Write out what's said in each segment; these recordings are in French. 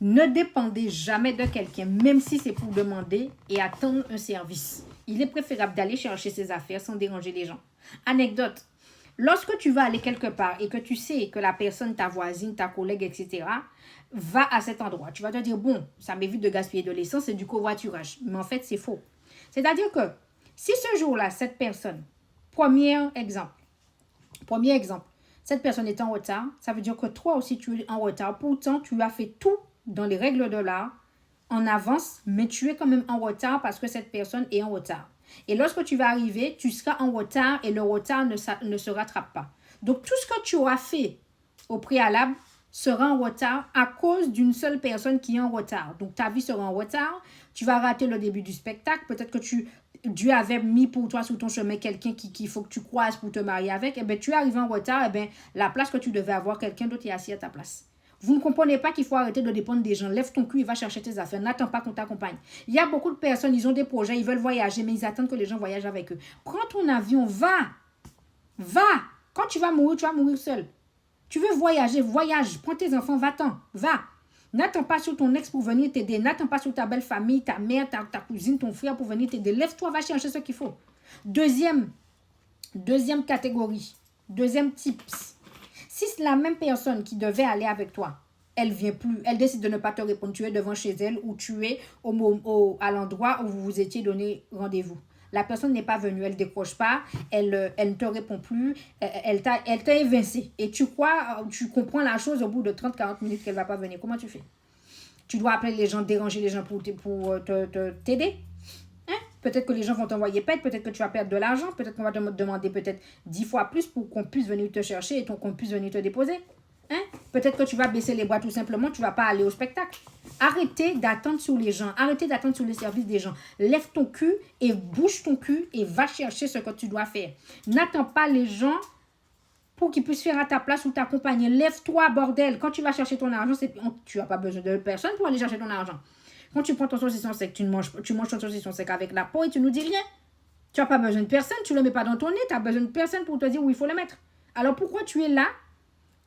Ne dépendez jamais de quelqu'un, même si c'est pour demander et attendre un service. Il est préférable d'aller chercher ses affaires sans déranger les gens. Anecdote. Lorsque tu vas aller quelque part et que tu sais que la personne, ta voisine, ta collègue, etc., va à cet endroit, tu vas te dire, bon, ça m'évite de gaspiller de l'essence et du covoiturage. Mais en fait, c'est faux. C'est-à-dire que si ce jour-là, cette personne, premier exemple, cette personne est en retard, ça veut dire que toi aussi tu es en retard. Pourtant, tu as fait tout dans les règles de l'art en avance, mais tu es quand même en retard parce que cette personne est en retard. Et lorsque tu vas arriver, tu seras en retard et le retard ne se rattrape pas. Donc, tout ce que tu auras fait au préalable sera en retard à cause d'une seule personne qui est en retard. Donc, ta vie sera en retard. Tu vas rater le début du spectacle. Peut-être que Dieu avait mis pour toi sur ton chemin quelqu'un qu'il faut que tu croises pour te marier avec. Eh bien, tu arrives en retard. Eh bien, la place que tu devais avoir, quelqu'un d'autre est assis à ta place. Vous ne comprenez pas qu'il faut arrêter de dépendre des gens. Lève ton cul et va chercher tes affaires. N'attends pas qu'on t'accompagne. Il y a beaucoup de personnes, ils ont des projets, ils veulent voyager, mais ils attendent que les gens voyagent avec eux. Prends ton avion, va. Va. Quand tu vas mourir seul. Tu veux voyager, voyage. Prends tes enfants, va-t'en. Va. N'attends pas sur ton ex pour venir t'aider. N'attends pas sur ta belle famille, ta mère, ta cousine, ton frère pour venir t'aider. Lève-toi, va chercher ce qu'il faut. Deuxième catégorie. Deuxième tips. Si c'est la même personne qui devait aller avec toi, elle vient plus, elle décide de ne pas te répondre, tu es devant chez elle ou tu es à l'endroit où vous vous étiez donné rendez-vous. La personne n'est pas venue, elle ne décroche pas, elle ne te répond plus, elle t'a évincé. Et tu comprends la chose au bout de 30-40 minutes qu'elle ne va pas venir. Comment tu fais? Tu dois appeler les gens, déranger les gens pour t'aider. Hein? Peut-être que les gens vont t'envoyer pète, peut-être que tu vas perdre de l'argent, peut-être qu'on va te demander peut-être 10 fois plus pour qu'on puisse venir te chercher et qu'on puisse venir te déposer. Hein? Peut-être que tu vas baisser les bras tout simplement, tu ne vas pas aller au spectacle. Arrêtez d'attendre sur les gens, arrêtez d'attendre sur les services des gens. Lève ton cul et bouge ton cul et va chercher ce que tu dois faire. N'attends pas les gens pour qu'ils puissent faire à ta place ou t'accompagner. Lève-toi, bordel. Quand tu vas chercher ton argent, tu n'as pas besoin de personne pour aller chercher ton argent. Quand tu prends ton saucisson sec, tu manges ton saucisson sec avec la peau et tu nous dis rien. Tu n'as pas besoin de personne, tu ne le mets pas dans ton nez, tu as besoin de personne pour te dire où il faut le mettre. Alors pourquoi tu es là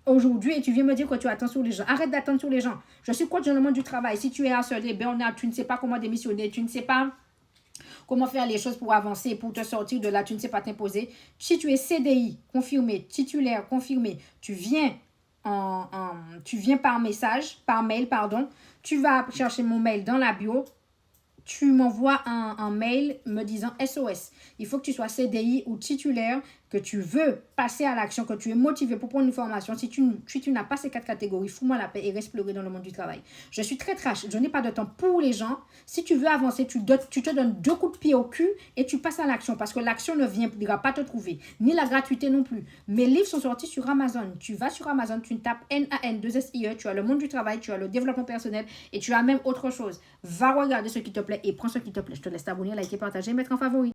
aujourd'hui et tu viens me dire que tu attends sur les gens? Arrête d'attendre sur les gens. Je suis contre le monde du travail. Si tu es harcelé, burn-out, tu ne sais pas comment démissionner, tu ne sais pas comment faire les choses pour avancer, pour te sortir de là, tu ne sais pas t'imposer. Si tu es CDI, confirmé, titulaire, confirmé, tu viens par mail, tu vas chercher mon mail dans la bio, tu m'envoies un mail me disant SOS. Il faut que tu sois CDI ou titulaire, que tu veux passer à l'action, que tu es motivé pour prendre une formation. Si tu n'as pas ces 4 catégories, fous-moi la paix et reste pleurer dans le monde du travail. Je suis très trash. Je n'ai pas de temps pour les gens. Si tu veux avancer, tu te donnes 2 coups de pied au cul et tu passes à l'action parce que l'action ne viendra pas te trouver. Ni la gratuité non plus. Mes livres sont sortis sur Amazon. Tu vas sur Amazon, tu tapes NAN2SIE, tu as le monde du travail, tu as le développement personnel et tu as même autre chose. Va regarder ce qui te plaît et prends ce qui te plaît. Je te laisse t'abonner, liker, partager, mettre en favori.